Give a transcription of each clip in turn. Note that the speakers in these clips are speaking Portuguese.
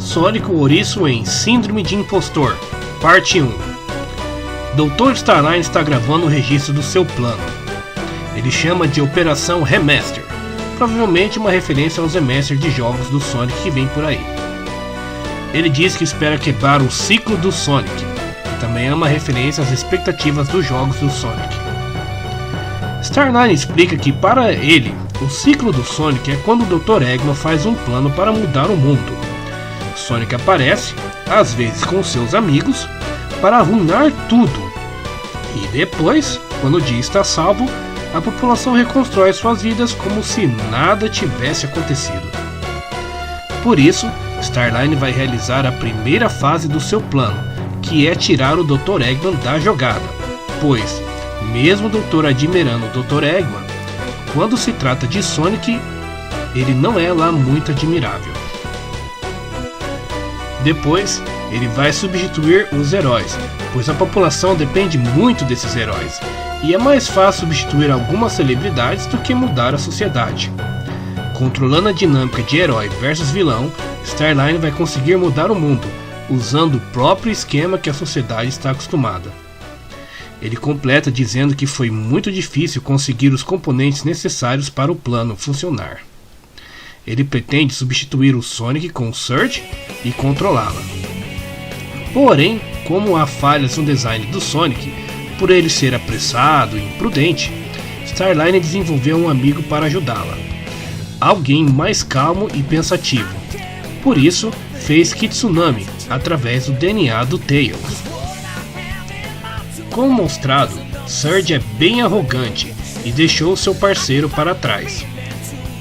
Sonic o Ouriço em Síndrome de Impostor, Parte 1. Dr. Starline está gravando o registro do seu plano. Ele chama de Operação Remaster, provavelmente uma referência aos remasters de jogos do Sonic que vem por aí. Ele diz que espera quebrar o ciclo do Sonic, e também é uma referência às expectativas dos jogos do Sonic. Starline explica que para ele, o ciclo do Sonic é quando o Dr. Eggman faz um plano para mudar o mundo. Sonic aparece, às vezes com seus amigos, para arruinar tudo. E depois, quando o dia está salvo, a população reconstrói suas vidas como se nada tivesse acontecido. Por isso, Starline vai realizar a primeira fase do seu plano, que é tirar o Dr. Eggman da jogada, pois, mesmo o Dr. admirando o Dr. Eggman, quando se trata de Sonic, ele não é lá muito admirável. Depois, ele vai substituir os heróis, pois a população depende muito desses heróis, e é mais fácil substituir algumas celebridades do que mudar a sociedade. Controlando a dinâmica de herói versus vilão, Starline vai conseguir mudar o mundo, usando o próprio esquema que a sociedade está acostumada. Ele completa dizendo que foi muito difícil conseguir os componentes necessários para o plano funcionar. Ele pretende substituir o Sonic com o Surge e controlá-la. Porém, como há falhas no design do Sonic, por ele ser apressado e imprudente, Starline desenvolveu um amigo para ajudá-la. Alguém mais calmo e pensativo. Por isso, fez Kitsunami através do DNA do Tails. Como mostrado, Surge é bem arrogante e deixou seu parceiro para trás.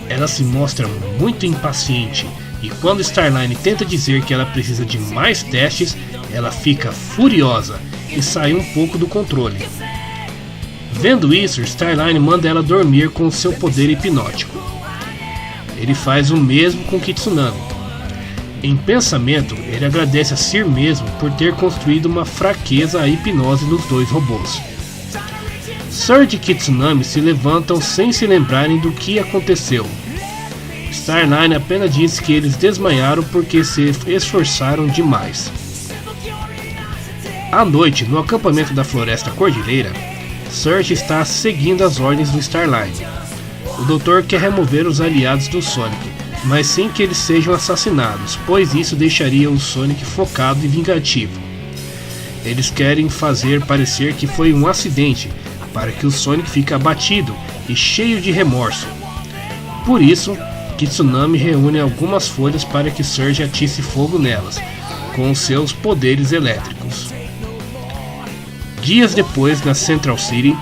Ela se mostra muito impaciente e quando Starline tenta dizer que ela precisa de mais testes, ela fica furiosa e sai um pouco do controle. Vendo isso, Starline manda ela dormir com seu poder hipnótico. Ele faz o mesmo com Kitsunami. Em pensamento, ele agradece a si mesmo por ter construído uma fraqueza à hipnose nos dois robôs. Surge e Kitsunami se levantam sem se lembrarem do que aconteceu. Starline apenas diz que eles desmaiaram porque se esforçaram demais. À noite, no acampamento da Floresta Cordilheira, Surge está seguindo as ordens do Starline. O doutor quer remover os aliados do Sonic, mas sem que eles sejam assassinados, pois isso deixaria o Sonic focado e vingativo. Eles querem fazer parecer que foi um acidente, para que o Sonic fique abatido e cheio de remorso. Por isso, Kitsunami reúne algumas folhas para que Surge atice fogo nelas, com seus poderes elétricos. Dias depois, na Central City,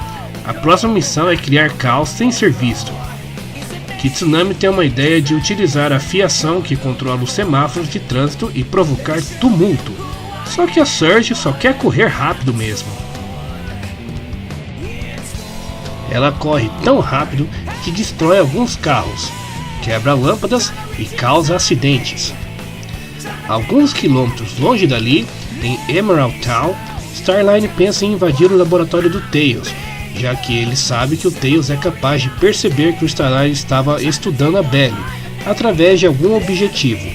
a próxima missão é criar caos sem ser visto. Kitsunami tem uma ideia de utilizar a fiação que controla os semáforos de trânsito e provocar tumulto, só que a Surge só quer correr rápido mesmo. Ela corre tão rápido que destrói alguns carros, quebra lâmpadas e causa acidentes. Alguns quilômetros longe dali, em Emerald Town, Starline pensa em invadir o laboratório do Tails, já que ele sabe que o Tails é capaz de perceber que o Starline estava estudando a Belly através de algum objetivo,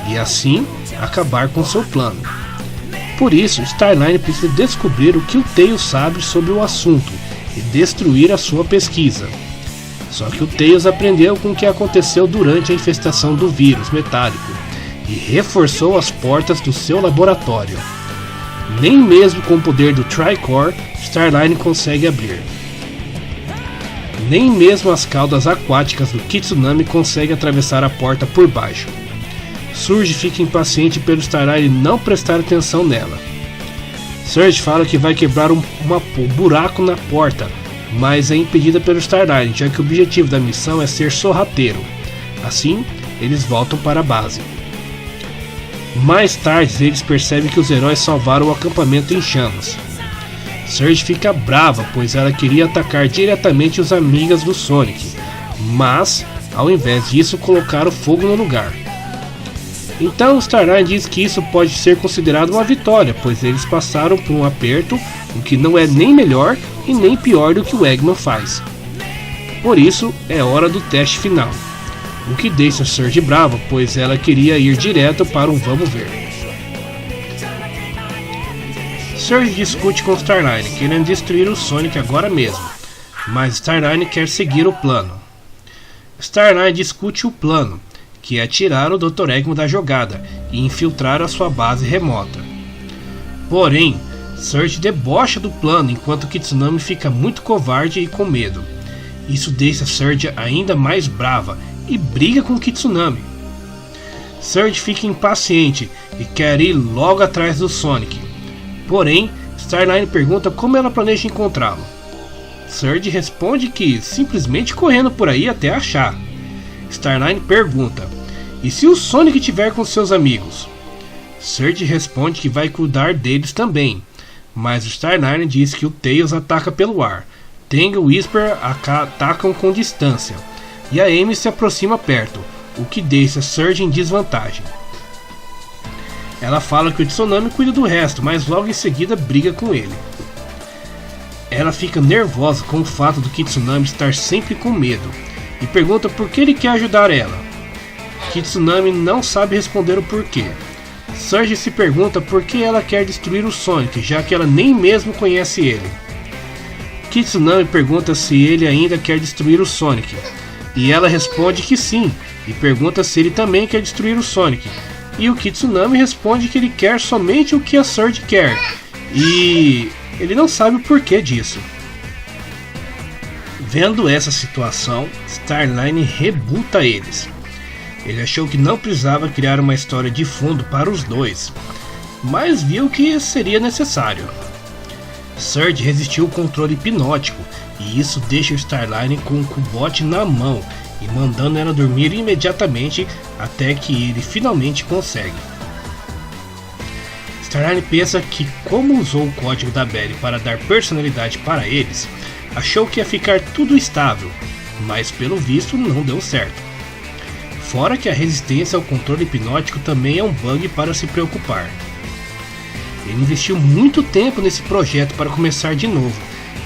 e assim acabar com seu plano. Por isso, Starline precisa descobrir o que o Tails sabe sobre o assunto e destruir a sua pesquisa. Só que o Tails aprendeu com o que aconteceu durante a infestação do vírus metálico e reforçou as portas do seu laboratório. Nem mesmo com o poder do Tri-Core, Starline consegue abrir. Nem mesmo as caudas aquáticas do Kitsunami conseguem atravessar a porta por baixo. Surge fica impaciente pelo Starline não prestar atenção nela. Surge fala que vai quebrar um buraco na porta, mas é impedida pelo Starline, já que o objetivo da missão é ser sorrateiro. Assim, eles voltam para a base. Mais tarde, eles percebem que os heróis salvaram o acampamento em chamas. Surge fica brava, pois ela queria atacar diretamente os amigas do Sonic, mas, ao invés disso, colocaram fogo no lugar. Então, Starline diz que isso pode ser considerado uma vitória, pois eles passaram por um aperto, o que não é nem melhor e nem pior do que o Eggman faz. Por isso, é hora do teste final. o que deixa Surge brava, pois ela queria ir direto para um vamos ver. Surge discute com Starline, querendo destruir o Sonic agora mesmo, mas Starline quer seguir o plano. Starline discute o plano, que é tirar o Dr. Eggman da jogada e infiltrar a sua base remota. Porém, Surge debocha do plano enquanto Kitsunami fica muito covarde e com medo. Isso deixa Surge ainda mais brava e briga com Kitsunami. Surge fica impaciente e quer ir logo atrás do Sonic. Porém, Starline pergunta como ela planeja encontrá-lo. Surge responde que simplesmente correndo por aí até achar. Starline pergunta: e se o Sonic estiver com seus amigos? Surge responde que vai cuidar deles também, mas o Starline diz que o Tails ataca pelo ar, Tangle e Whisper atacam com distância, e a Amy se aproxima perto, o que deixa Surge em desvantagem. Ela fala que o Tsunami cuida do resto, mas logo em seguida briga com ele. Ela fica nervosa com o fato do Kitsunami estar sempre com medo e pergunta por que ele quer ajudar ela. Kitsunami não sabe responder o porquê. Surge se pergunta por que ela quer destruir o Sonic, já que ela nem mesmo conhece ele. Kitsunami pergunta se ele ainda quer destruir o Sonic, e ela responde que sim, e pergunta se ele também quer destruir o Sonic. E o Kitsunami responde que ele quer somente o que a Surge quer, e ele não sabe o porquê disso. Vendo essa situação, Starline rebuta eles. Ele achou que não precisava criar uma história de fundo para os dois, mas viu que seria necessário. Surge resistiu ao controle hipnótico, e isso deixa o Starline com o Cubot na mão e mandando ela dormir imediatamente até que ele finalmente consegue. Starline pensa que, como usou o código da Belly para dar personalidade para eles, achou que ia ficar tudo estável, mas pelo visto não deu certo. Fora que a resistência ao controle hipnótico também é um bug para se preocupar. Ele investiu muito tempo nesse projeto para começar de novo,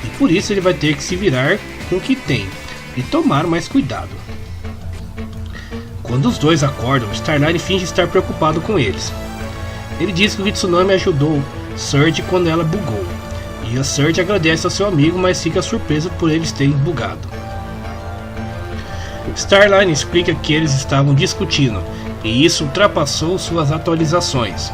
e por isso ele vai ter que se virar com o que tem e tomar mais cuidado. Quando os dois acordam, Starline finge estar preocupado com eles. Ele diz que o Kitsunami ajudou Surge quando ela bugou, e a Surge agradece ao seu amigo, mas fica surpresa por eles terem bugado. Starline explica que eles estavam discutindo, e isso ultrapassou suas atualizações.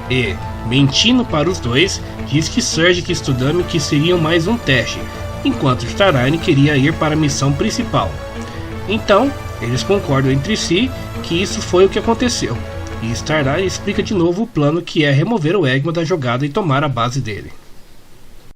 E, mentindo para os dois, diz que Surge e Kitsunami que seriam mais um teste, enquanto Starline queria ir para a missão principal. Então, eles concordam entre si que isso foi o que aconteceu, e Starline explica de novo o plano, que é remover o Eggman da jogada e tomar a base dele.